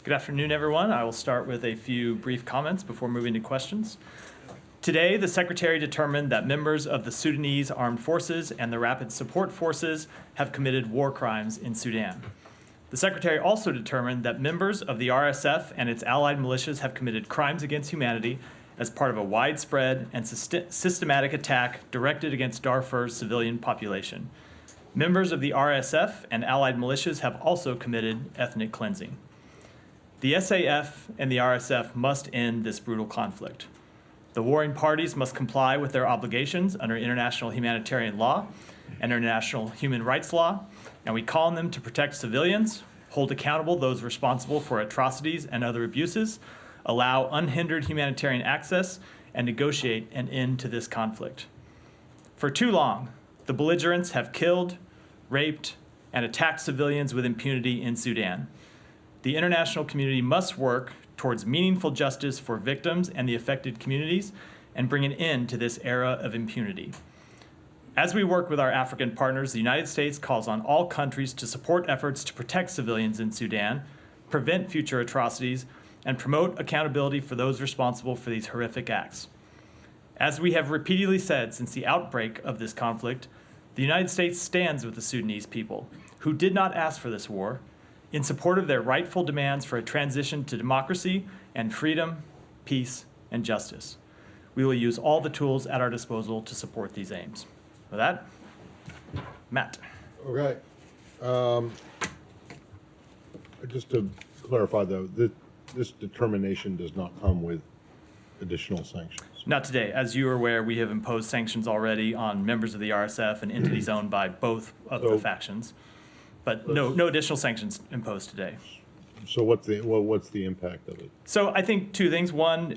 Good afternoon, everyone. I will start with a few brief comments before moving to questions. Today, the Secretary determined that members of the Sudanese Armed Forces and the Rapid Support Forces have committed war crimes in Sudan. The Secretary also determined that members of the RSF and its allied militias have committed crimes against humanity as part of a widespread and systematic attack directed against Darfur's civilian population. Members of the RSF and allied militias have also committed ethnic cleansing. The SAF and the RSF must end this brutal conflict. The warring parties must comply with their obligations under international humanitarian law and international human rights law, and we call on them to protect civilians, hold accountable those responsible for atrocities and other abuses, allow unhindered humanitarian access, and negotiate an end to this conflict. For too long, the belligerents have killed, raped, and attacked civilians with impunity in Sudan. The international community must work towards meaningful justice for victims and the affected communities and bring an end to this era of impunity. As we work with our African partners, the United States calls on all countries to support efforts to protect civilians in Sudan, prevent future atrocities, and promote accountability for those responsible for these horrific acts. As we have repeatedly said since the outbreak of this conflict, the United States stands with the Sudanese people, who did not ask for this war, in support of their rightful demands for a transition to democracy and freedom, peace, and justice. We will use all the tools at our disposal to support these aims. With that, Matt. Okay. Just to clarify, though, this determination does not come with additional sanctions. Not today. As you are aware, we have imposed sanctions already on members of the RSF and entities owned by both of the factions. But no additional sanctions imposed today. So what's the impact of it? So I think two things. One,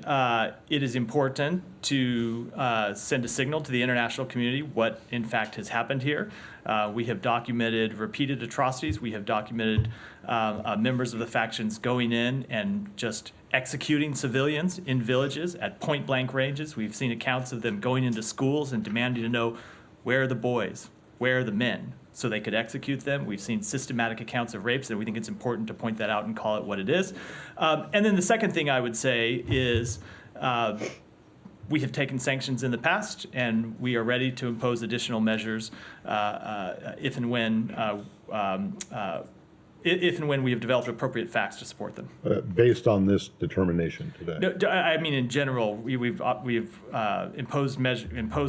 it is important to send a signal to the international community what in fact has happened here. We have documented repeated atrocities. We have documented members of the factions going in and just executing civilians in villages at point blank ranges. We've seen accounts of them going into schools and demanding to know where are the boys, where are the men, so they could execute them. We've seen systematic accounts of rapes, and we think it's important to point that out and call it what it is. And then the second thing I would say is we have taken sanctions in the past, and we are ready to impose additional measures if and when we have developed appropriate facts to support them. Based on this determination today? No, I mean in general, we've imposed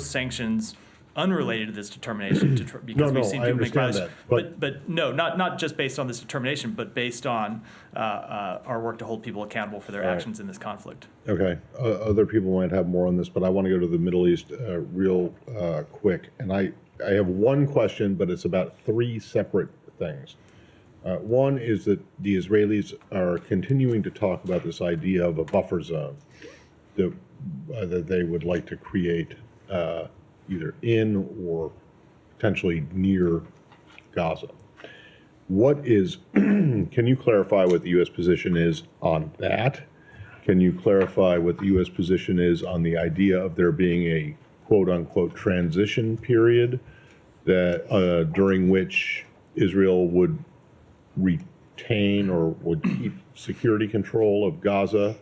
sanctions unrelated to this determination because we've seen people make violations. But no, not just based on this determination, but based on our work to hold people accountable for their actions in this conflict. Okay. Other people might have more on this, but I want to go to the Middle East real quick. And I have one question, but it's about three separate things. One is that the Israelis are continuing to talk about this idea of a buffer zone that they would like to create either in or potentially near Gaza. Can you clarify what the U.S. position is on that? Can you clarify what the U.S. position is on the idea of there being a quote-unquote transition period that during which Israel would retain or would keep security control of Gaza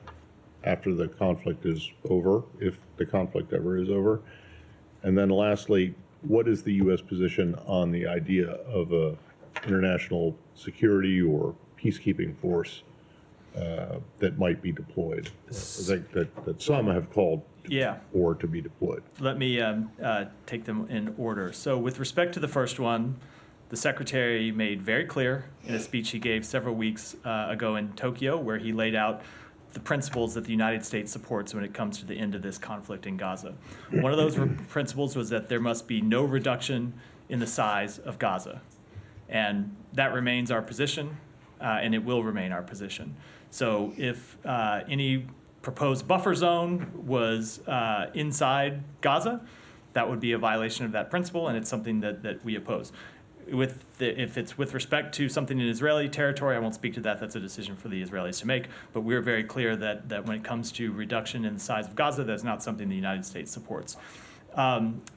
after the conflict is over, if the conflict ever is over? And then lastly, what is the U.S. position on the idea of a international security or peacekeeping force that might be deployed, that some have called for to be deployed? Let me take them in order. So with respect to the first one, the Secretary made very clear in a speech he gave several weeks ago in Tokyo, where he laid out the principles that the United States supports when it comes to the end of this conflict in Gaza. One of those principles was that there must be no reduction in the size of Gaza. And that remains our position, and it will remain our position. So if any proposed buffer zone was inside Gaza, that would be a violation of that principle, and it's something that we oppose. If it's with respect to something in Israeli territory, I won't speak to that. That's a decision for the Israelis to make. But we're very clear that when it comes to reduction in the size of Gaza, that's not something the United States supports.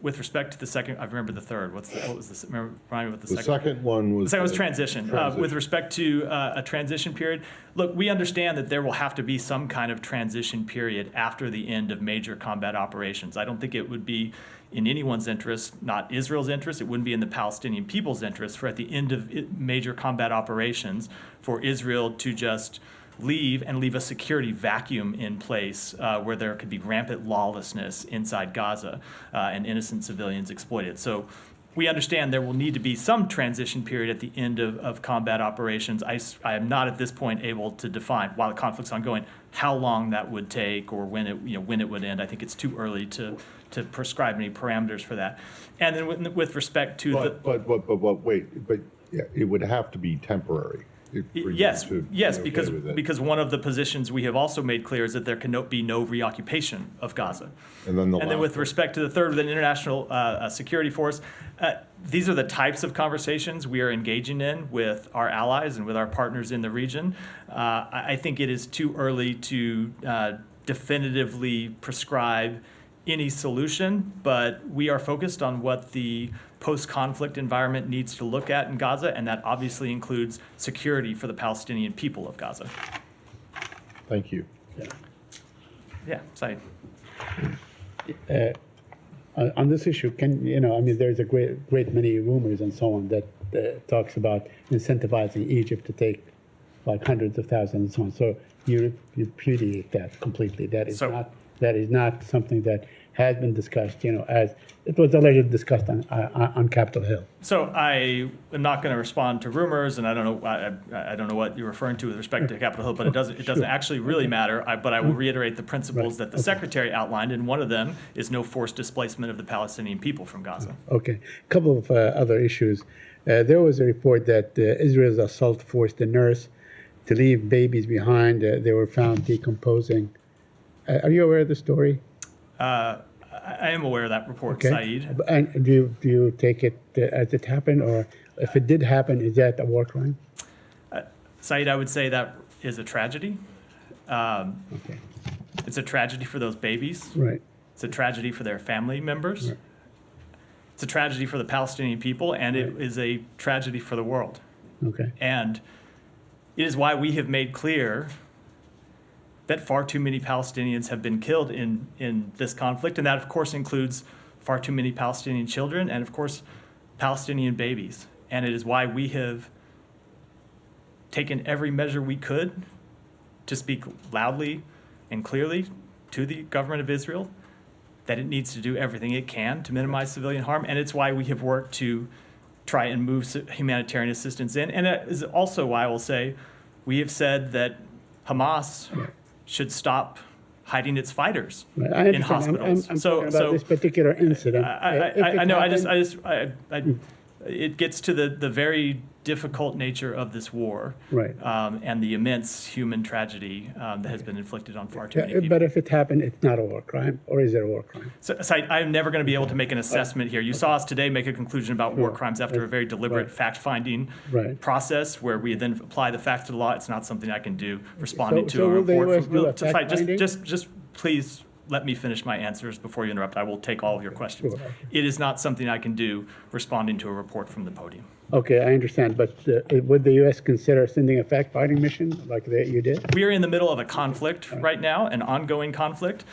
With respect to the second, I remember the third. What was the? Remind me what the The second. second one was. The second was transition. With respect to a transition period, look, we understand that there will have to be some kind of transition period after the end of major combat operations. I don't think it would be in anyone's interest, not Israel's interest, it wouldn't be in the Palestinian people's interest for at the end of major combat operations for Israel to just leave and leave a security vacuum in place where there could be rampant lawlessness inside Gaza and innocent civilians exploited. So we understand there will need to be some transition period at the end of combat operations. I am not at this point able to define, while the conflict's ongoing, how long that would take or when it would end. I think it's too early to prescribe any parameters for that. And then with respect to But yeah, it would have to be temporary. Yes, because because one of the positions we have also made clear is that there can be no reoccupation of Gaza. And then with respect to the third, the international security force, these are the types of conversations we are engaging in with our allies and with our partners in the region. I think it is too early to definitively prescribe any solution, but we are focused on what the post-conflict environment needs to look at in Gaza, and that obviously includes security for the Palestinian people of Gaza. Thank you. Yeah, Saeed. On this issue, there's a great many rumors and so on that talks about incentivizing Egypt to take like hundreds of thousands and so on. So you repudiate that completely. That is not something that has been discussed, as it was allegedly discussed on Capitol Hill. So I am not going to respond to rumors, and I don't know what you're referring to with respect to Capitol Hill, but it doesn't actually really matter. But I will reiterate the principles that the Secretary outlined, and one of them is no forced displacement of the Palestinian people from Gaza. Okay, a couple of other issues. There was a report that Israel's assault forced a nurse to leave babies behind. They were found decomposing. Are you aware of the story? I am aware of that report, Saeed. And do you take it as it happened, or if it did happen, is that a war crime? Saeed, I would say that is a tragedy. Okay. It's a tragedy for those babies. Right. It's a tragedy for their family members. Right. It's a tragedy for the Palestinian people, and it is a tragedy for the world. Okay. And it is why we have made clear that far too many Palestinians have been killed in this conflict, and that, of course, includes far too many Palestinian children and, of course, Palestinian babies. And it is why we have taken every measure we could to speak loudly and clearly to the government of Israel that it needs to do everything it can to minimize civilian harm, and it's why we have worked to try and move humanitarian assistance in. And it is also why I will say we have said that Hamas should stop hiding its fighters in hospitals. I'm talking about this particular incident. I know. It gets to the very difficult nature of this war, Right. And the immense human tragedy that has been inflicted on far too many people. But if it happened, it's not a war crime, or is it a war crime? So I'm never going to be able to make an assessment here. You saw us today make a conclusion about war crimes after a very deliberate fact-finding process where we then apply the facts to the law. It's not something I can do responding to a will the report. US do a fact-finding? Just please let me finish my answers before you interrupt. I will take all of your questions. Sure. It is not something I can do responding to a report from the podium. Okay, I understand, but would the U.S. consider sending a fact-finding mission like you did? We are in the middle of a conflict right now, an ongoing conflict.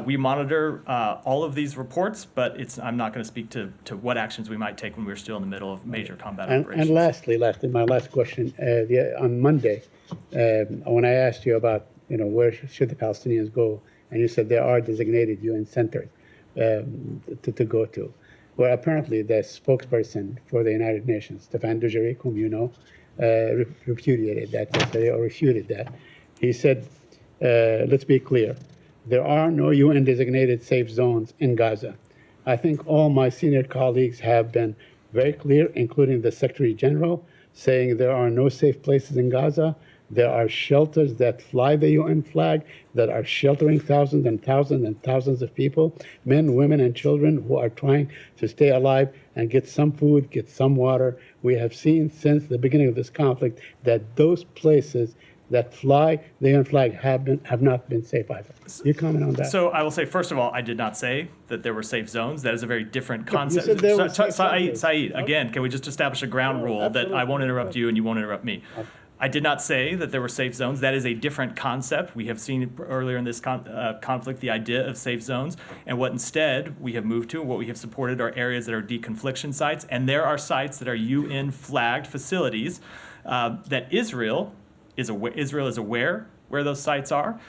We monitor all of these reports, but I'm not going to speak to what actions we might take when we're still in the middle of major combat operations. And lastly, my last question, on Monday, when I asked you about, where should the Palestinians go, and you said there are designated UN centers to go to. Well, apparently the spokesperson for the United Nations, Stéphane Dujarric, whom you know, repudiated that yesterday, or refuted that. He said, let's be clear, there are no UN designated safe zones in Gaza. I think all my senior colleagues have been very clear, including the Secretary General, saying there are no safe places in Gaza. There are shelters that fly the UN flag that are sheltering thousands and thousands and thousands of people, men, women, and children who are trying to stay alive and get some food, get some water. We have seen since the beginning of this conflict that those places that the UN flag have not been safe either. You comment on that? So I will say, first of all, I did not say that there were safe zones. That is a very different concept. said there were safe Saeed, zones. again, can we just establish a ground rule that I won't interrupt you and you won't interrupt me? I did not say that there were safe zones. That is a different concept. We have seen earlier in this conflict the idea of safe zones, and what instead we have moved to, what we have supported, are areas that are deconfliction sites, and there are sites that are UN flagged facilities that Israel is aware where those sites are.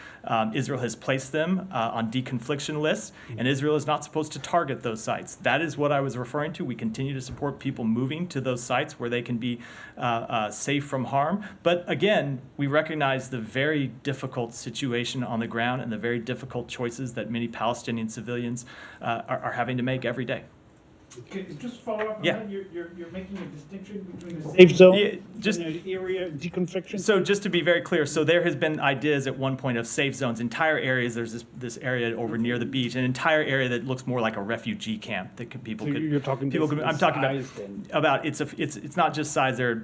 Israel has placed them on deconfliction lists, and Israel is not supposed to target those sites. That is what I was referring to. We continue to support people moving to those sites where they can be safe from harm. But again, we recognize the very difficult situation on the ground and the very difficult choices that many Palestinian civilians are having to make every day. Just follow up on Yeah. that, you're making a distinction between the safe zone Yeah, and just- the area deconfliction? So just to be very clear, so there has been ideas at one point of safe zones, entire areas. There's this area over near the beach, an entire area that looks more like a refugee camp that people So could. you're talking people this- could. I'm the talking size then. about it's not just size. There,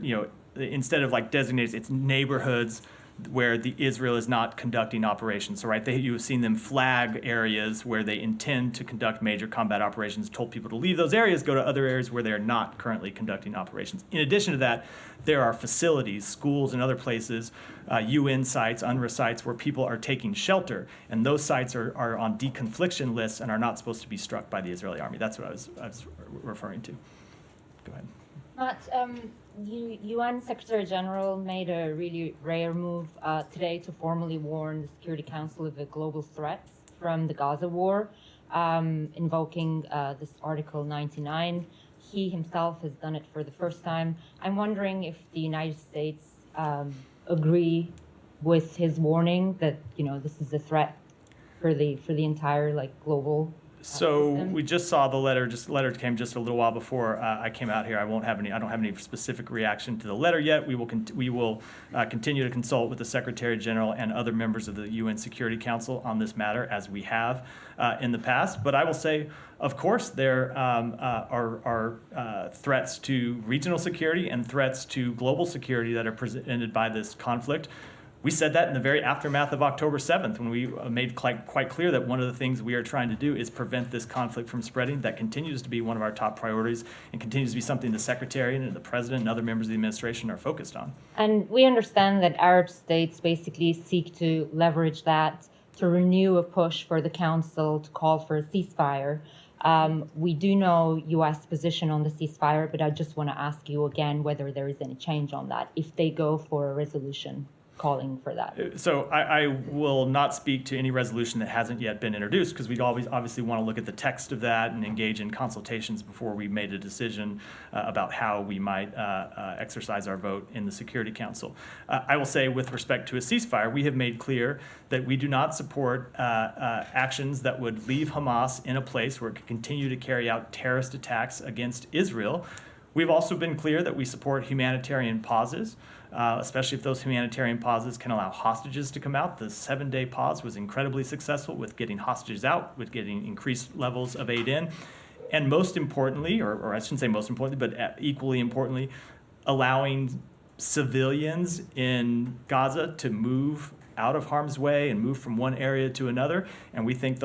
instead of like designated, it's neighborhoods where the Israel is not conducting operations. So right, you have seen them flag areas where they intend to conduct major combat operations, told people to leave those areas, go to other areas where they are not currently conducting operations. In addition to that, there are facilities, schools and other places, UN sites, UNRWA sites, where people are taking shelter, and those sites are on deconfliction lists and are not supposed to be struck by the Israeli army. That's what I was referring to. Go ahead. Matt, UN Secretary General made a really rare move today to formally warn the Security Council of the global threats from the Gaza war, invoking this Article 99. He himself has done it for the first time. I'm wondering if the United States agree with his warning that this is a threat for the entire global. So system. we just saw the letter. Letter came just a little while before I came out here. I don't have any specific reaction to the letter yet. We will continue to consult with the Secretary General and other members of the UN Security Council on this matter, as we have in the past. But I will say, of course, there are threats to regional security and threats to global security that are presented by this conflict. We said that in the very aftermath of October 7th, when we made quite clear that one of the things we are trying to do is prevent this conflict from spreading. That continues to be one of our top priorities and continues to be something the Secretary and the President and other members of the administration are focused on. And we understand that Arab states basically seek to leverage that to renew a push for the Council to call for a ceasefire. We do know U.S. position on the ceasefire, but I just want to ask you again whether there is any change on that, if they go for a resolution calling for that. So I will not speak to any resolution that hasn't yet been introduced, because we'd obviously want to look at the text of that and engage in consultations before we made a decision about how we might exercise our vote in the Security Council. I will say, with respect to a ceasefire, we have made clear that we do not support actions that would leave Hamas in a place where it could continue to carry out terrorist attacks against Israel. We've also been clear that we support humanitarian pauses, especially if those humanitarian pauses can allow hostages to come out. The 7-day pause was incredibly successful with getting hostages out, with getting increased levels of aid in, and most importantly, or I shouldn't say most importantly, but equally importantly, allowing civilians in Gaza to move out of harm's way and move from one area to another. And we think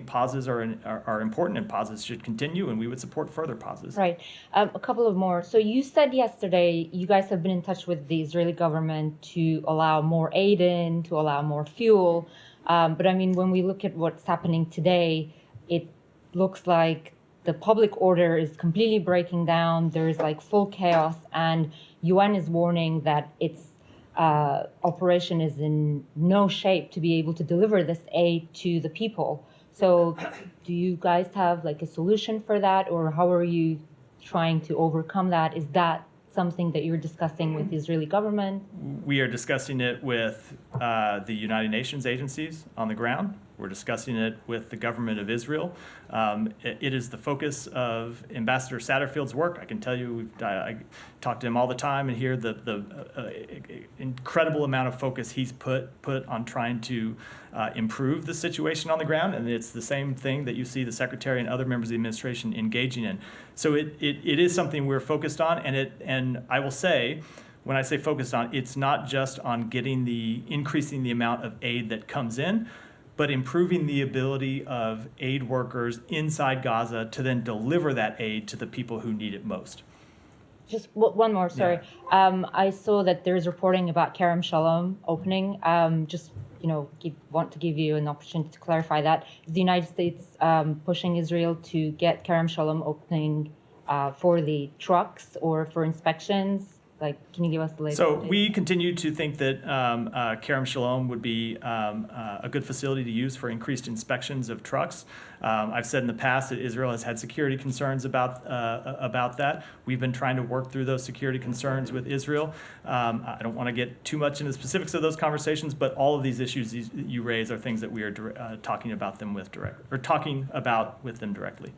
pauses are important, and pauses should continue, and we would support further pauses. Right. A couple of more. So you said yesterday you guys have been in touch with the Israeli government to allow more aid in, to allow more fuel. But I mean, when we look at what's happening today, it looks like the public order is completely breaking down. There's full chaos, and UN is warning that its operation is in no shape to be able to deliver this aid to the people. So do you guys have a solution for that, or how are you trying to overcome that? Is that something that you're discussing with the Israeli government? We are discussing it with the United Nations agencies on the ground. We're discussing it with the government of Israel. It is the focus of Ambassador Satterfield's work. I can tell you, I talk to him all the time and hear the incredible amount of focus he's put on trying to improve the situation on the ground. And it's the same thing that you see the Secretary and other members of the administration engaging in. So it is something we're focused on. And I will say, when I say focused on, it's not just on increasing the amount of aid that comes in, but improving the ability of aid workers inside Gaza to then deliver that aid to the people who need it most. Just one more, sorry. I saw that there's reporting about Kerem Shalom opening. Just want to give you an opportunity to clarify that. Is the United States pushing Israel to get Kerem Shalom opening for the trucks or for inspections? Like, can you give us the latest? So update? we continue to think that Kerem Shalom would be a good facility to use for increased inspections of trucks. I've said in the past that Israel has had security concerns about that. We've been trying to work through those security concerns with Israel. I don't want to get too much into the specifics of those conversations, but all of these issues you raise are things that we are talking about them with them directly.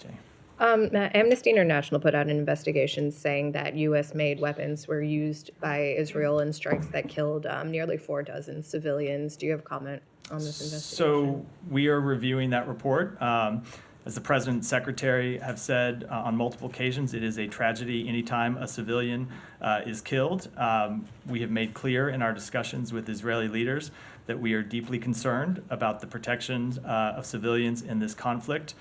Jay. Amnesty International put out an investigation saying that U.S.-made weapons were used by Israel in strikes that killed nearly 4 dozen civilians. Do you have a comment on this investigation? So we are reviewing that report. As the President and Secretary have said on multiple occasions, it is a tragedy anytime a civilian is killed. We have made clear in our discussions with Israeli leaders that we are deeply concerned about the protection of civilians in this conflict.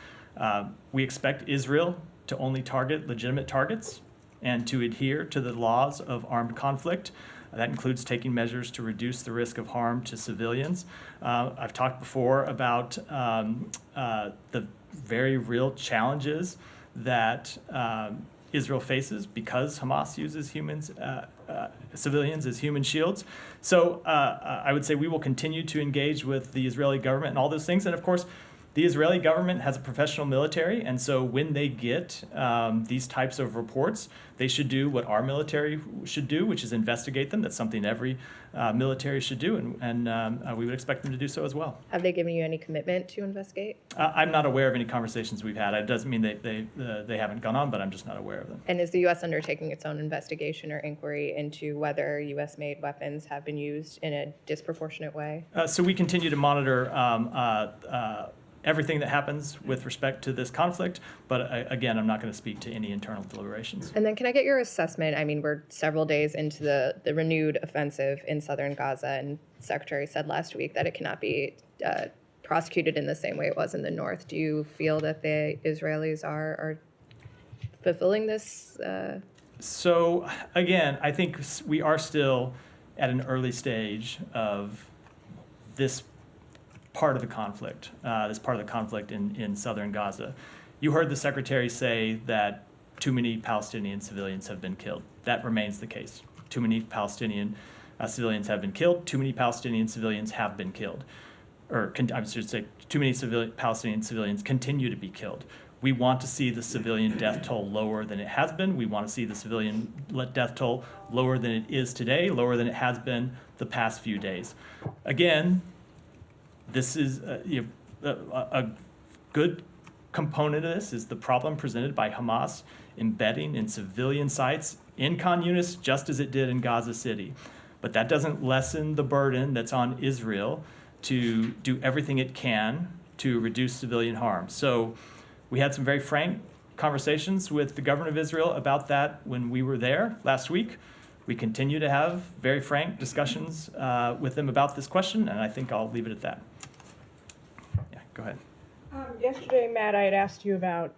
We expect Israel to only target legitimate targets and to adhere to the laws of armed conflict. That includes taking measures to reduce the risk of harm to civilians. I've talked before about the very real challenges that Israel faces because Hamas uses civilians as human shields. So I would say we will continue to engage with the Israeli government and all those things. And of course, the Israeli government has a professional military, and so when they get these types of reports, they should do what our military should do, which is investigate them. That's something every military should do, and we would expect them to do so as well. Have they given you any commitment to investigate? I'm not aware of any conversations we've had. It doesn't mean they haven't gone on, but I'm just not aware of them. And is the U.S. undertaking its own investigation or inquiry into whether U.S.-made weapons have been used in a disproportionate way? So we continue to monitor everything that happens with respect to this conflict, but again, I'm not going to speak to any internal deliberations. And then can I get your assessment? I mean, we're several days into the renewed offensive in southern Gaza, and the Secretary said last week that it cannot be prosecuted in the same way it was in the north. Do you feel that the Israelis are fulfilling this? So again, I think we are still at an early stage of this part of the conflict, in southern Gaza. You heard the Secretary say that too many Palestinian civilians have been killed. That remains the case. Too many Palestinian civilians have been killed. Too many Palestinian civilians have been killed. I should say, too many Palestinian civilians continue to be killed. We want to see the civilian death toll lower than it has been. We want to see the civilian death toll lower than it is today, lower than it has been the past few days. Again, this is a good component of this is the problem presented by Hamas embedding in civilian sites in Khan Yunis, just as it did in Gaza City. But that doesn't lessen the burden that's on Israel to do everything it can to reduce civilian harm. So we had some very frank conversations with the government of Israel about that when we were there last week. We continue to have very frank discussions with them about this question, and I think I'll leave it at that. Yeah, go ahead. Yesterday, Matt, I had asked you about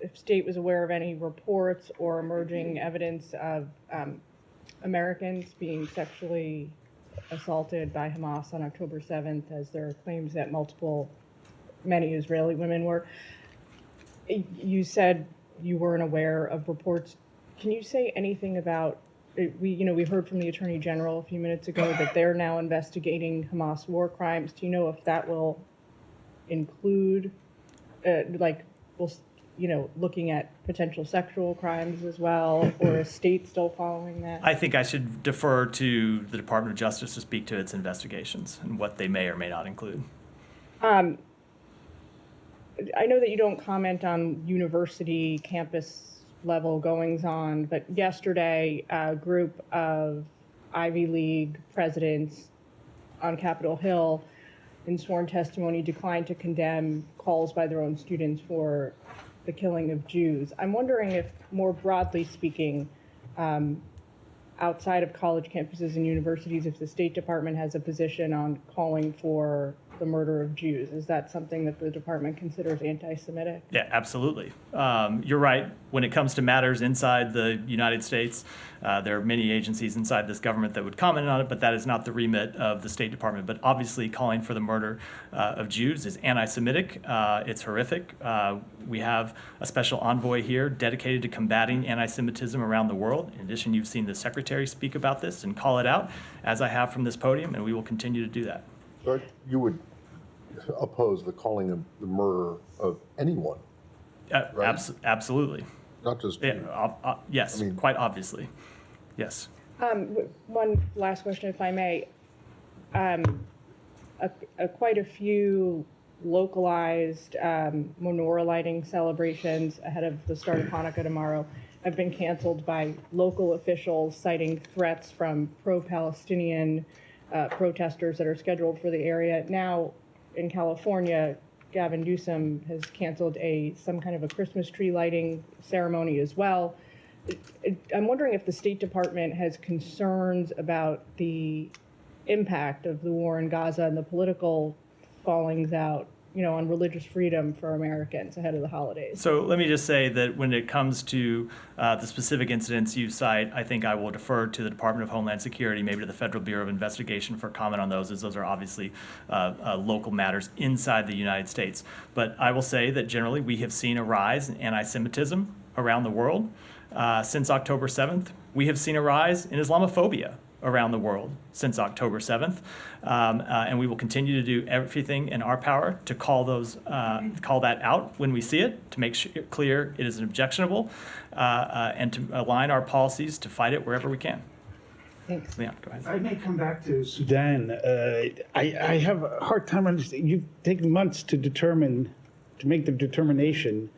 if state was aware of any reports or emerging evidence of Americans being sexually assaulted by Hamas on October 7th, as there are claims that many Israeli women were. You said you weren't aware of reports. Can you say anything about, we heard from the Attorney General a few minutes ago that they're now investigating Hamas war crimes. Do you know if that will include, looking at potential sexual crimes as well, or is state still following that? I think I should defer to the Department of Justice to speak to its investigations and what they may or may not include. I know that you don't comment on university campus level goings on, but yesterday a group of Ivy League presidents on Capitol Hill in sworn testimony declined to condemn calls by their own students for the killing of Jews. I'm wondering if, more broadly speaking, outside of college campuses and universities if the State Department has a position on calling for the murder of Jews. Is that something that the department considers anti-Semitic? Yeah, absolutely. You're right. When it comes to matters inside the United States, there are many agencies inside this government that would comment on it, but that is not the remit of the State Department. But obviously, calling for the murder of Jews is anti-Semitic. It's horrific. We have a special envoy here dedicated to combating anti-Semitism around the world. In addition, you've seen the Secretary speak about this and call it out, as I have from this podium, and we will continue to do that. So you would oppose the calling of the murder of anyone, Right. Absolutely. not just Yeah, Jews. yes, I mean- quite obviously. Yes. One last question, if I may. Quite a few localized menorah lighting celebrations ahead of the start of Hanukkah tomorrow have been canceled by local officials, citing threats from pro-Palestinian protesters that are scheduled for the area. Now, in California, Gavin Newsom has canceled some kind of a Christmas tree lighting ceremony as well. I'm wondering if the State Department has concerns about the impact of the war in Gaza and the political fallings out, on religious freedom for Americans ahead of the holidays. So let me just say that when it comes to the specific incidents you cite, I think I will defer to the Department of Homeland Security, maybe to the Federal Bureau of Investigation for comment on those, as those are obviously local matters inside the United States. But I will say that generally we have seen a rise in anti-Semitism around the world. Since October 7th, we have seen a rise in Islamophobia around the world since October 7th. And we will continue to do everything in our power to call that out when we see it, to make it clear it is objectionable, and to align our policies to fight it wherever we can. Thanks. Leon, go ahead. If I may come back to Sudan, I have a hard time understanding. You've taken months to make the determination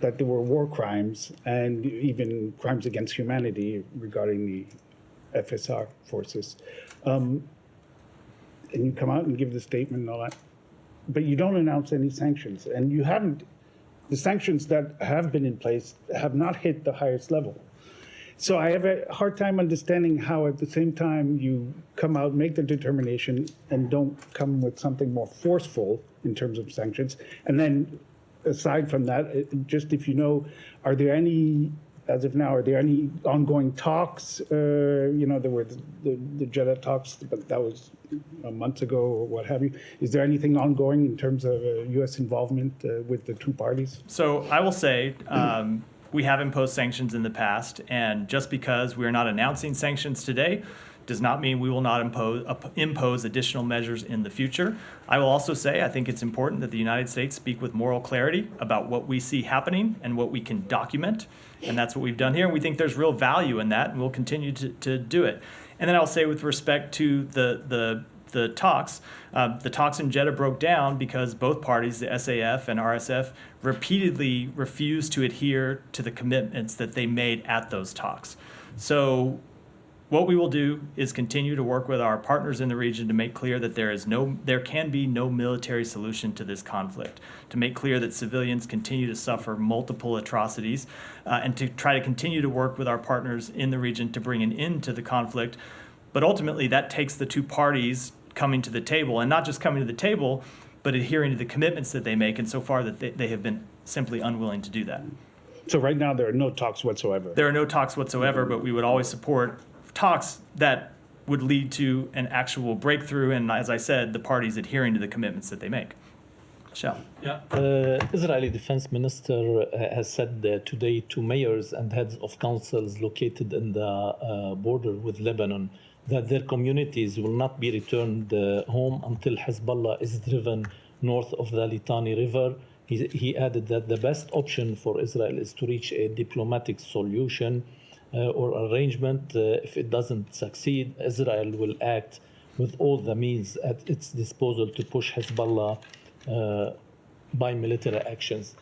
that there were war crimes and even crimes against humanity regarding the FSR forces. And you come out and give the statement and all that, but you don't announce any sanctions. And you haven't, the sanctions that have been in place have not hit the highest level. So I have a hard time understanding how at the same time you come out, make the determination, and don't come with something more forceful in terms of sanctions. And then aside from that, just if you know, are there any, as of now, are there any ongoing talks? There were the Jeddah talks, but that was months ago or what have you. Is there anything ongoing in terms of U.S. involvement with the two parties? So I will say we have imposed sanctions in the past, and just because we are not announcing sanctions today does not mean we will not impose additional measures in the future. I will also say I think it's important that the United States speak with moral clarity about what we see happening and what we can document, and that's what we've done here. And we think there's real value in that, and we'll continue to do it. And then I'll say with respect to the talks in Jeddah broke down because both parties, the SAF and RSF, repeatedly refused to adhere to the commitments that they made at those talks. So what we will do is continue to work with our partners in the region to make clear that there can be no military solution to this conflict, to make clear that civilians continue to suffer multiple atrocities, and to try to continue to work with our partners in the region to bring an end to the conflict. But ultimately, that takes the two parties coming to the table, and not just coming to the table, but adhering to the commitments that they make, and so far that they have been simply unwilling to do that. So right now, there are no talks whatsoever. There are no talks whatsoever, but we would always support talks that would lead to an actual breakthrough, and as I said, the parties adhering to the commitments that they make. Shall. Yeah. Israeli Defense Minister has said today to mayors and heads of councils located in the border with Lebanon that their communities will not be returned home until Hezbollah is driven north of the Litani River. He added that the best option for Israel is to reach a diplomatic solution or arrangement. If it doesn't succeed, Israel will act with all the means at its disposal to push Hezbollah by military actions.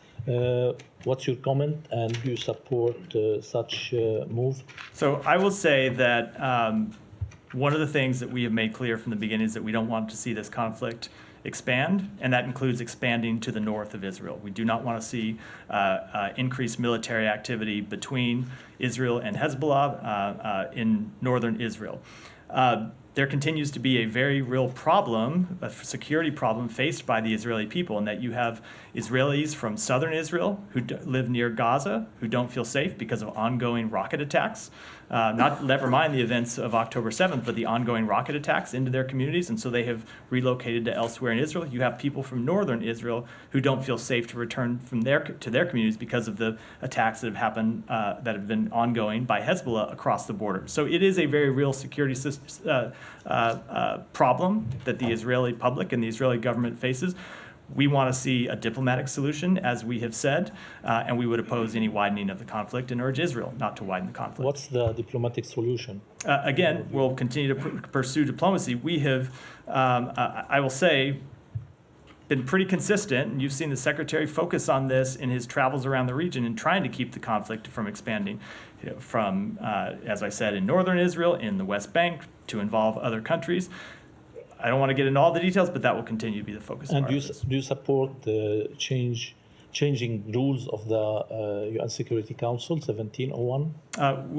What's your comment, and do you support such move? So I will say that one of the things that we have made clear from the beginning is that we don't want to see this conflict expand, and that includes expanding to the north of Israel. We do not want to see increased military activity between Israel and Hezbollah in northern Israel. There continues to be a very real problem, a security problem faced by the Israeli people, in that you have Israelis from southern Israel who live near Gaza who don't feel safe because of ongoing rocket attacks. Never mind the events of October 7th, but the ongoing rocket attacks into their communities, and so they have relocated to elsewhere in Israel. You have people from northern Israel who don't feel safe to return to their communities because of the attacks that have happened, that have been ongoing by Hezbollah across the border. So it is a very real security problem that the Israeli public and the Israeli government faces. We want to see a diplomatic solution, as we have said, and we would oppose any widening of the conflict and urge Israel not to widen the conflict. What's the diplomatic solution? Again, we'll continue to pursue diplomacy. We have, I will say, been pretty consistent, and you've seen the Secretary focus on this in his travels around the region and trying to keep the conflict from expanding from, as I said, in northern Israel, in the West Bank, to involve other countries. I don't want to get into all the details, but that will continue to be the focus of And our efforts. do you support the changing rules of the UN Security Council 1701?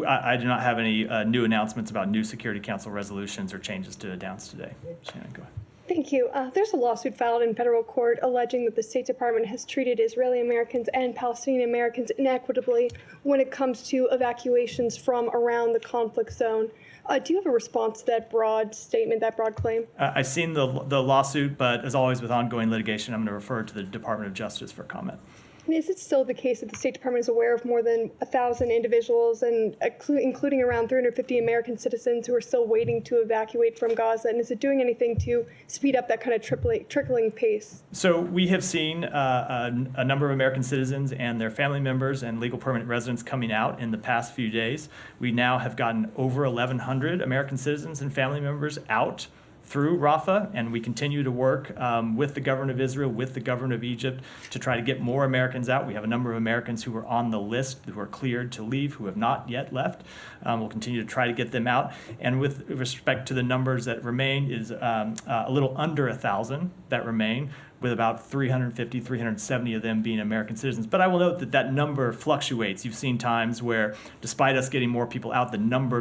I do not have any new announcements about new Security Council resolutions or changes to announce today. Shannon, go ahead. Thank you. There's a lawsuit filed in federal court alleging that the State Department has treated Israeli Americans and Palestinian Americans inequitably when it comes to evacuations from around the conflict zone. Do you have a response to that broad statement, that broad claim? I've seen the lawsuit, but as always with ongoing litigation, I'm going to refer to the Department of Justice for comment. And is it still the case that the State Department is aware of more than 1,000 individuals, and including around 350 American citizens who are still waiting to evacuate from Gaza? And is it doing anything to speed up that kind of trickling pace? So we have seen a number of American citizens and their family members and legal permanent residents coming out in the past few days. We now have gotten over 1,100 American citizens and family members out through Rafah, and we continue to work with the government of Israel, with the government of Egypt, to try to get more Americans out. We have a number of Americans who are on the list, who are cleared to leave, who have not yet left. We'll continue to try to get them out. And with respect to the numbers that remain, is a little under 1,000 that remain, with about 350, 370 of them being American citizens. But I will note that that number fluctuates. You've seen times where, despite us getting more people out, the number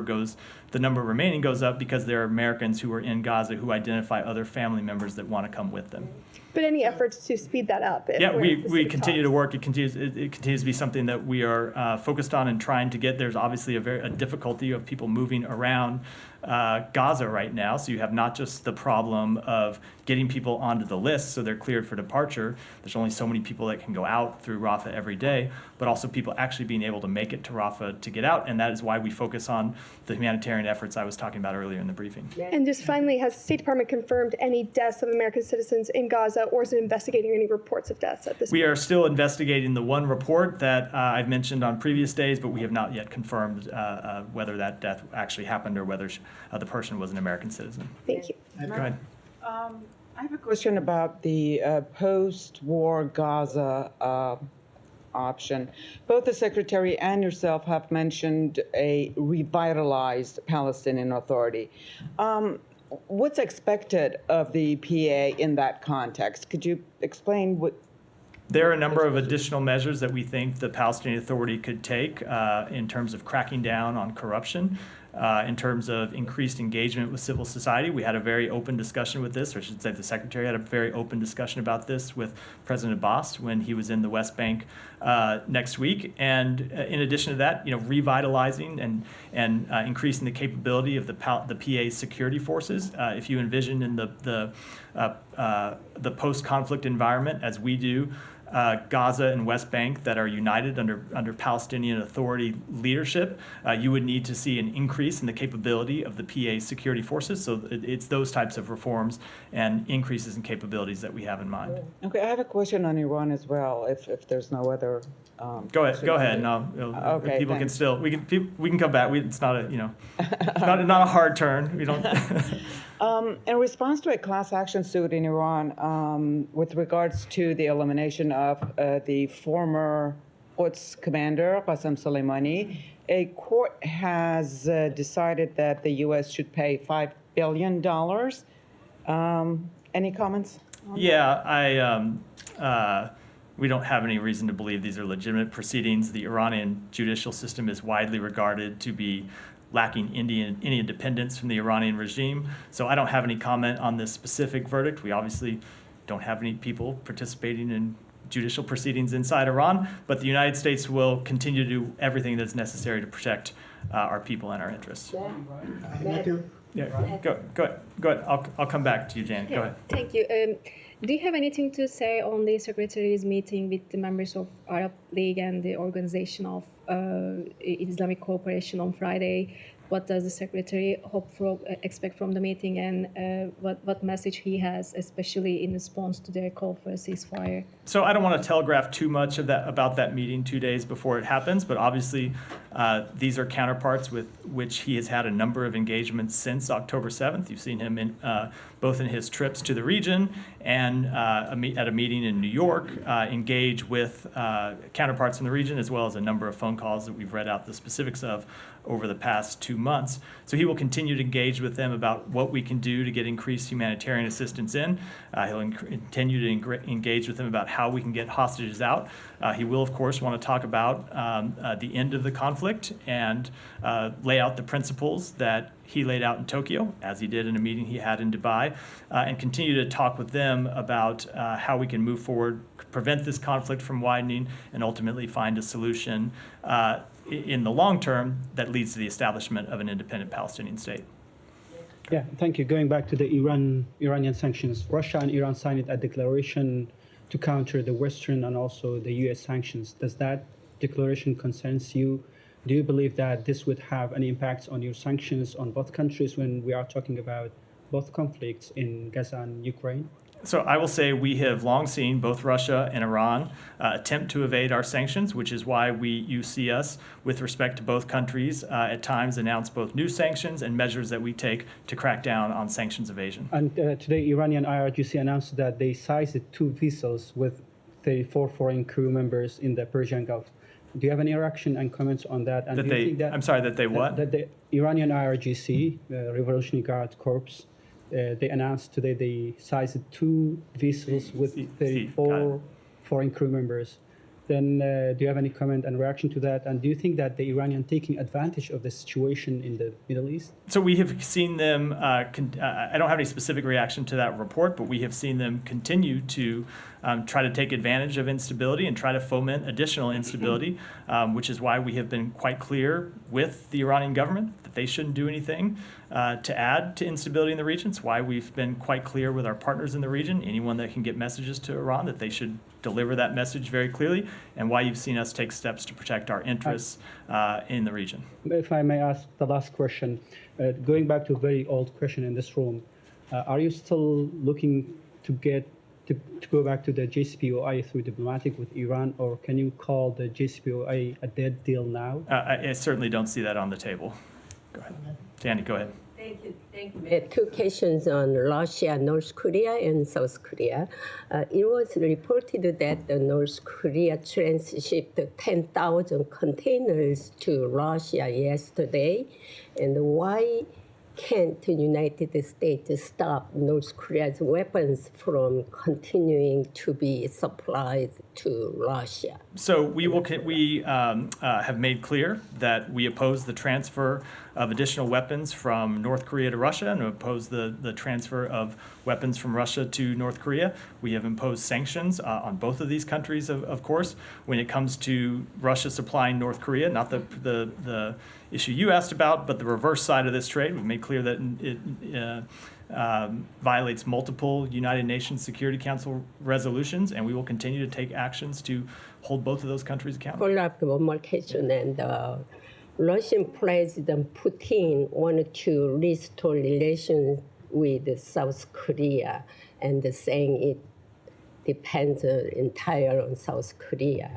remaining goes up because there are Americans who are in Gaza who identify other family members that want to come with them. But any efforts to speed that up? Yeah, we continue to work. It continues to be something that we are focused on and trying to get. There's obviously a difficulty of people moving around Gaza right now. So you have not just the problem of getting people onto the list so they're cleared for departure. There's only so many people that can go out through Rafah every day, but also people actually being able to make it to Rafah to get out. And that is why we focus on the humanitarian efforts I was talking about earlier in the briefing. And just finally, has the State Department confirmed any deaths of American citizens in Gaza, or is it investigating any reports of deaths at this We point? are still investigating the one report that I've mentioned on previous days, but we have not yet confirmed whether that death actually happened or whether the person was an American citizen. Thank you. Go ahead. I have a question about the post-war Gaza option. Both the Secretary and yourself have mentioned a revitalized Palestinian Authority. What's expected of the PA in that context? Could you explain what? There are a number of additional measures that we think the Palestinian Authority could take in terms of cracking down on corruption, in terms of increased engagement with civil society. We had a very open discussion with this, or I should say the Secretary had a very open discussion about this with President Abbas when he was in the West Bank next week. And in addition to that, revitalizing and increasing the capability of the PA security forces. If you envision in the post-conflict environment, as we do, Gaza and West Bank that are united under Palestinian Authority leadership, you would need to see an increase in the capability of the PA security forces. So it's those types of reforms and increases in capabilities that we have in mind. Okay, I have a question on Iran as well, if there's no other. Go ahead. No, Okay, people can thanks. still we can come back. It's not a it's not a hard turn. We don't. In response to a class action suit in Iran with regards to the elimination of the former Quds commander, Qasem Soleimani, a court has decided that the U.S. should pay $5 billion. Any comments? Yeah, we don't have any reason to believe these are legitimate proceedings. The Iranian judicial system is widely regarded to be lacking any independence from the Iranian regime. So I don't have any comment on this specific verdict. We obviously don't have any people participating in judicial proceedings inside Iran, but the United States will continue to do everything that's necessary to protect our people and our interests. Yeah, go ahead. I'll come back to you, Janet. Go ahead. Thank you. Do you have anything to say on the Secretary's meeting with the members of Arab League and the Organization of Islamic Cooperation on Friday? What does the Secretary expect from the meeting, and what message he has, especially in response to their call for a ceasefire? So I don't want to telegraph too much about that meeting 2 days before it happens, but obviously these are counterparts with which he has had a number of engagements since October 7th. You've seen him both in his trips to the region and at a meeting in New York, engage with counterparts in the region, as well as a number of phone calls that we've read out the specifics of over the past 2 months. So he will continue to engage with them about what we can do to get increased humanitarian assistance in. He'll continue to engage with them about how we can get hostages out. He will, of course, want to talk about the end of the conflict and lay out the principles that he laid out in Tokyo, as he did in a meeting he had in Dubai, and continue to talk with them about how we can move forward, prevent this conflict from widening, and ultimately find a solution in the long term that leads to the establishment of an independent Palestinian state. Yeah, thank you. Going back to the Iranian sanctions, Russia and Iran signed a declaration to counter the Western and also the U.S. sanctions. Does that declaration concerns you? Do you believe that this would have any impacts on your sanctions on both countries when we are talking about both conflicts in Gaza and Ukraine? So I will say we have long seen both Russia and Iran attempt to evade our sanctions, which is why you see us, with respect to both countries, at times announce both new sanctions and measures that we take to crack down on sanctions evasion. And today, Iranian IRGC announced that they seized 2 vessels with 34 foreign crew members in the Persian Gulf. Do you have any reaction and comments on that? And That do you they, think that, I'm sorry, that they what? That the Iranian IRGC, Revolutionary Guard Corps, they announced today they seized 2 vessels with 34 foreign crew members. Then do you have any comment and reaction to that? And do you think that the Iranian taking advantage of the situation in the Middle East? So we have seen them, I don't have any specific reaction to that report, but we have seen them continue to try to take advantage of instability and try to foment additional instability, which is why we have been quite clear with the Iranian government that they shouldn't do anything to add to instability in the region. It's why we've been quite clear with our partners in the region, anyone that can get messages to Iran, that they should deliver that message very clearly, and why you've seen us take steps to protect our interests in the region. If I may ask the last question, going back to a very old question in this room, are you still looking to go back to the JCPOA through diplomatic with Iran, or can you call the JCPOA a dead deal now? I certainly don't see that on the table. Go ahead. Danny, go ahead. Thank you. 2 questions on Russia, North Korea, and South Korea. It was reported that the North Korea transshipped 10,000 containers to Russia yesterday. And why can't the United States stop North Korea's weapons from continuing to be supplied to Russia? So we have made clear that we oppose the transfer of additional weapons from North Korea to Russia and oppose the transfer of weapons from Russia to North Korea. We have imposed sanctions on both of these countries, of course. When it comes to Russia supplying North Korea, not the issue you asked about, but the reverse side of this trade, we've made clear that it violates multiple United Nations Security Council resolutions, and we will continue to take actions to hold both of those countries accountable. Follow up one more question. And Russian President Putin wanted to restore relations with South Korea, and saying it depends entirely on South Korea.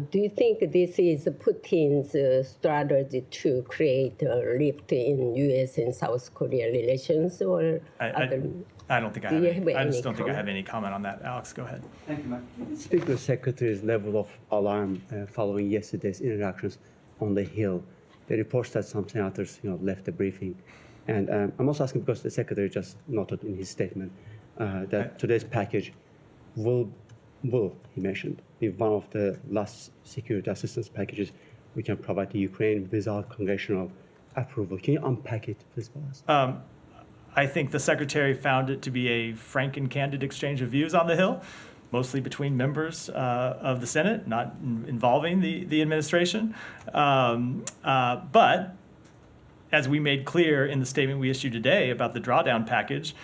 Do you think this is Putin's strategy to create a rift in U.S. and South Korea relations, or I don't think I have. I just don't think I have any comment on that. Alex, go ahead. Thank you, Mark. Speak to the Secretary's level of alarm following yesterday's interactions on the Hill. The reports that some senators, left the briefing, and I'm also asking because the Secretary just noted in his statement that today's package will, he mentioned, be one of the last security assistance packages we can provide to Ukraine without congressional approval. Can you unpack it, please, for us? I think the secretary found it to be a frank and candid exchange of views on the Hill, mostly between members of the Senate, not involving the administration. But as we made clear in the statement we issued today about the drawdown package,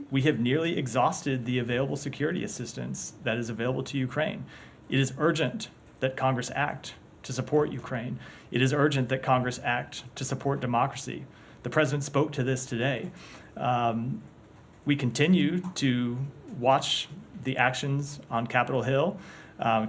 we have nearly exhausted the available security assistance that is available to Ukraine. It is urgent that Congress act to support Ukraine. It is urgent that Congress act to support democracy. The president spoke to this today. We continue to watch the actions on Capitol Hill,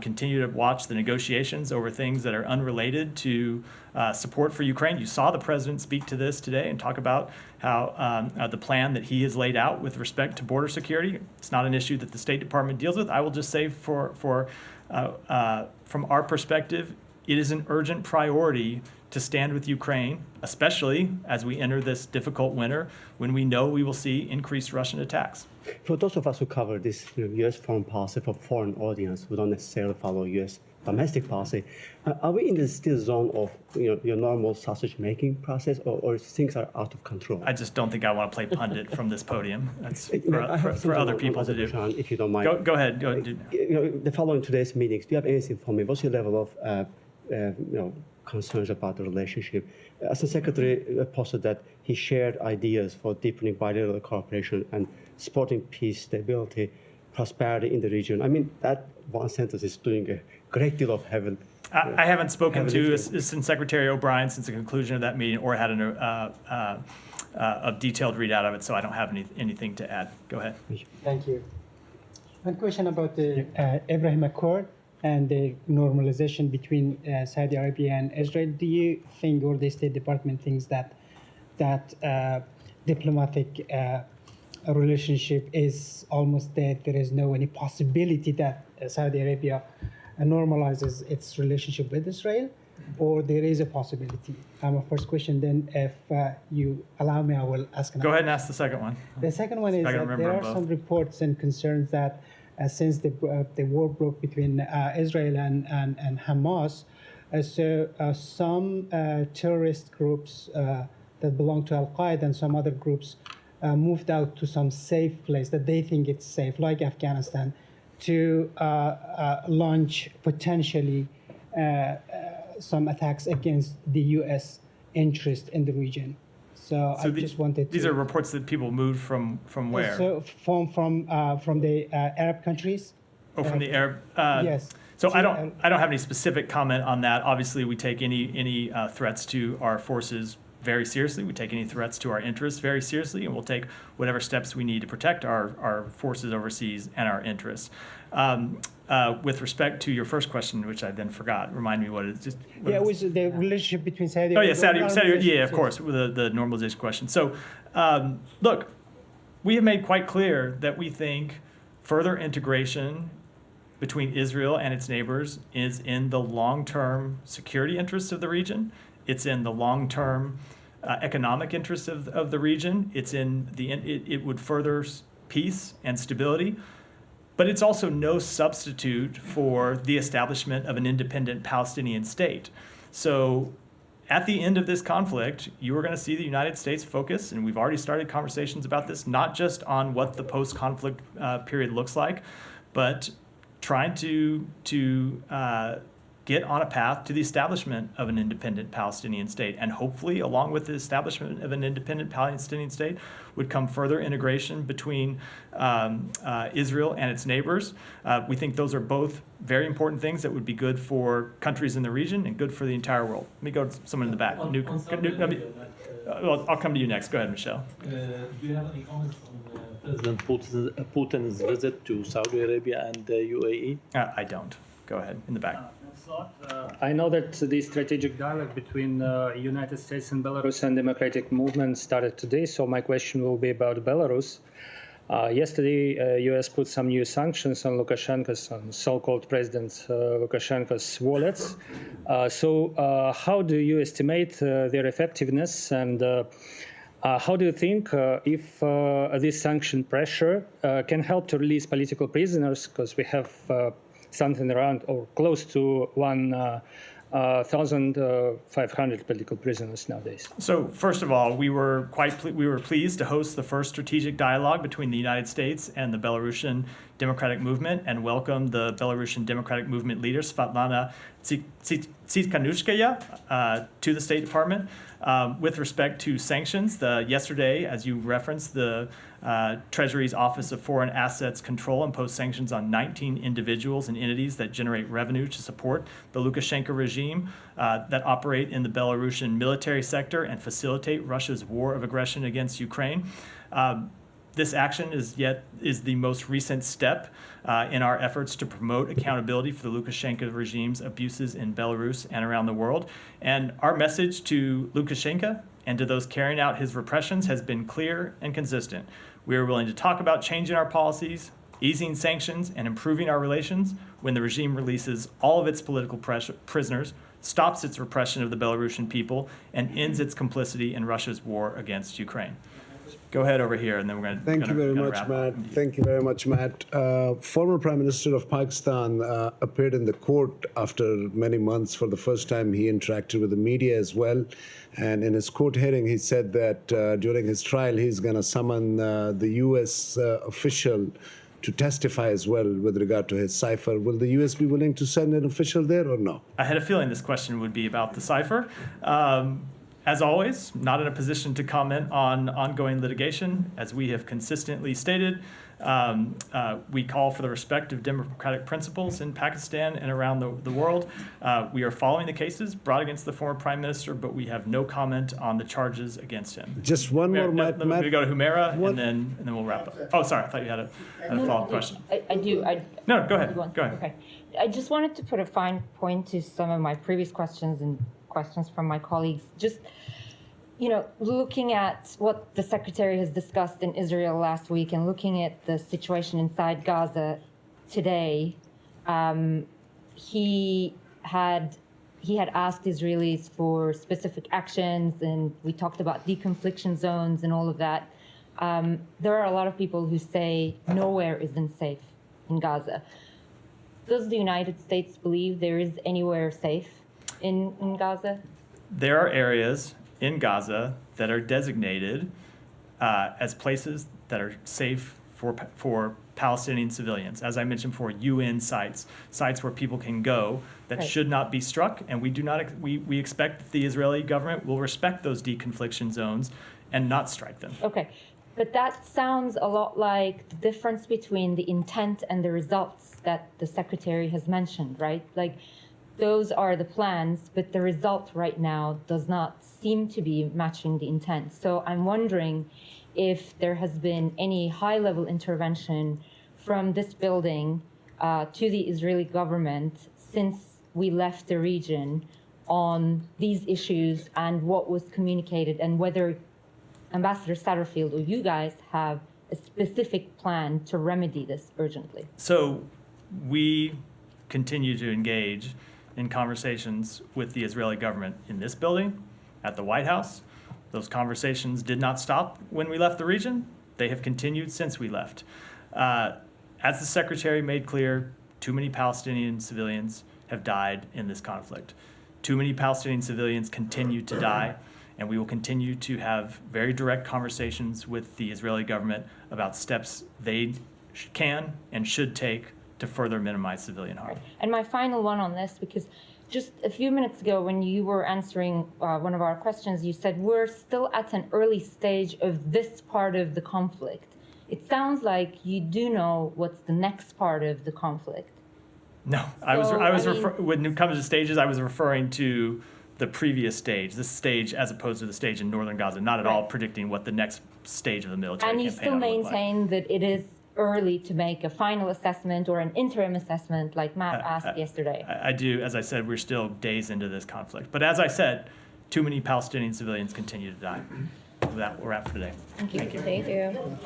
continue to watch the negotiations over things that are unrelated to support for Ukraine. You saw the president speak to this today and talk about how the plan that he has laid out with respect to border security. It's not an issue that the State Department deals with. I will just say from our perspective, it is an urgent priority to stand with Ukraine, especially as we enter this difficult winter when we know we will see increased Russian attacks. For those of us who cover this U.S. foreign policy for foreign audience who don't necessarily follow U.S. domestic policy, are we in the still zone of your normal sausage-making process, or things are out of control? I just don't think I want to play pundit from this podium. That's for other people to do. If you don't mind. Go ahead. The following today's meetings, do you have anything for me? What's your level of concerns about the relationship? As the Secretary posted that he shared ideas for deepening bilateral cooperation and supporting peace, stability, prosperity in the region. I mean, that one sentence is doing a great deal of heaven. I haven't spoken to Assistant Secretary O'Brien since the conclusion of that meeting or had a detailed readout of it, so I don't have anything to add. Go ahead. Thank you. One question about the Abraham Accord and the normalization between Saudi Arabia and Israel. Do you think, or the State Department thinks that diplomatic relationship is almost dead? There is no any possibility that Saudi Arabia normalizes its relationship with Israel, or there is a possibility? My first question. Then, if you allow me, I will ask. Go ahead and ask the second one. The second one is that there are some reports and concerns that since the war broke between Israel and Hamas, some terrorist groups that belong to Al-Qaeda and some other groups moved out to some safe place that they think it's safe, like Afghanistan, to launch potentially some attacks against the U.S. interest in the region. So I just wanted to... These are reports that people moved from where? So from the Arab countries. Oh, from the Arab... yes. So I don't have any specific comment on that. Obviously, we take any threats to our forces very seriously. We take any threats to our interests very seriously, and we'll take whatever steps we need to protect our forces overseas and our interests. With respect to your first question, which I then forgot, remind me what it is. It was the relationship between Saudi. Oh yeah, Saudi. Yeah, of course, with the normalization question. So, look, we have made quite clear that we think further integration between Israel and its neighbors is in the long-term security interests of the region. It's in the long-term economic interests of the region. It would further peace and stability. But it's also no substitute for the establishment of an independent Palestinian state. So at the end of this conflict, you are going to see the United States focus, and we've already started conversations about this, not just on what the post-conflict period looks like, but trying to get on a path to the establishment of an independent Palestinian state. And hopefully, along with the establishment of an independent Palestinian state, would come further integration between Israel and its neighbors. We think those are both very important things that would be good for countries in the region and good for the entire world. Let me go to someone in the back. Well, I'll come to you next. Go ahead, Michelle. Do you have any comments on President Putin's visit to Saudi Arabia and UAE? I don't. Go ahead, in the back. I know that the strategic dialogue between United States and Belarus and Democratic Movement started today, so my question will be about Belarus. Yesterday, U.S. put some new sanctions on Lukashenko's, on so-called President Lukashenko's wallets. So how do you estimate their effectiveness, and How do you think if this sanction pressure can help to release political prisoners? Because we have something around or close to 1,500 political prisoners nowadays. So first of all, we were pleased to host the first strategic dialogue between the United States and the Belarusian Democratic Movement, and welcome the Belarusian Democratic Movement leader Svetlana Tsikhanouskaya to the State Department. With respect to sanctions, yesterday, as you referenced, the Treasury's Office of Foreign Assets Control imposed sanctions on 19 individuals and entities that generate revenue to support the Lukashenko regime, that operate in the Belarusian military sector and facilitate Russia's war of aggression against Ukraine. This action is the most recent step in our efforts to promote accountability for the Lukashenko regime's abuses in Belarus and around the world. And our message to Lukashenko and to those carrying out his repressions has been clear and consistent. We are willing to talk about changing our policies, easing sanctions, and improving our relations when the regime releases all of its political prisoners, stops its repression of the Belarusian people, and ends its complicity in Russia's war against Ukraine. Go ahead over here, and then we're going to. Thank you very much, Matt. Thank you very much, Matt. Former Prime Minister of Pakistan appeared in the court after many months. For the first time, he interacted with the media as well. And in his court hearing, he said that during his trial, he's going to summon the U.S. Official to testify as well with regard to his cipher. Will the U.S. be willing to send an official there or no? I had a feeling this question would be about the cipher. As always, not in a position to comment on ongoing litigation. As we have consistently stated, we call for the respect of democratic principles in Pakistan and around the world. We are following the cases brought against the former prime minister, but we have no comment on the charges against him. Just one more, Matt. We go to Humera, and then we'll wrap up. Oh, sorry, I thought you had a follow-up question. I do. No, go ahead. Go ahead. Okay. I just wanted to put a fine point to some of my previous questions and questions from my colleagues. Just, looking at what the Secretary has discussed in Israel last week and looking at the situation inside Gaza today, he had asked Israelis for specific actions, and we talked about deconfliction zones and all of that. There are a lot of people who say nowhere isn't safe in Gaza. Does the United States believe there is anywhere safe in Gaza? There are areas in Gaza that are designated as places that are safe for Palestinian civilians. As I mentioned before, UN sites where people can go that should not be struck, and we expect that the Israeli government will respect those deconfliction zones and not strike them. Okay, but that sounds a lot like the difference between the intent and the results that the Secretary has mentioned, right? Like, those are the plans, but the result right now does not seem to be matching the intent. So I'm wondering if there has been any high-level intervention from this building to the Israeli government since we left the region on these issues and what was communicated, and whether Ambassador Satterfield or you guys have a specific plan to remedy this urgently. So we continue to engage in conversations with the Israeli government in this building, at the White House. Those conversations did not stop when we left the region. They have continued since we left. As the Secretary made clear, too many Palestinian civilians have died in this conflict. Too many Palestinian civilians continue to die, and we will continue to have very direct conversations with the Israeli government about steps they can and should take to further minimize civilian harm. And my final one on this, because just a few minutes ago when you were answering one of our questions, you said we're still at an early stage of this part of the conflict. It sounds like you do know what's the next part of the conflict. No, when it comes to stages, I was referring to the previous stage, this stage as opposed to the stage in northern Gaza, not at all predicting what the next stage of the military campaign. And you still maintain that it is early to make a final assessment or an interim assessment like Matt asked yesterday. I do. As I said, we're still days into this conflict. But as I said, too many Palestinian civilians continue to die. With that, we're out for today. Thank you. Thank you.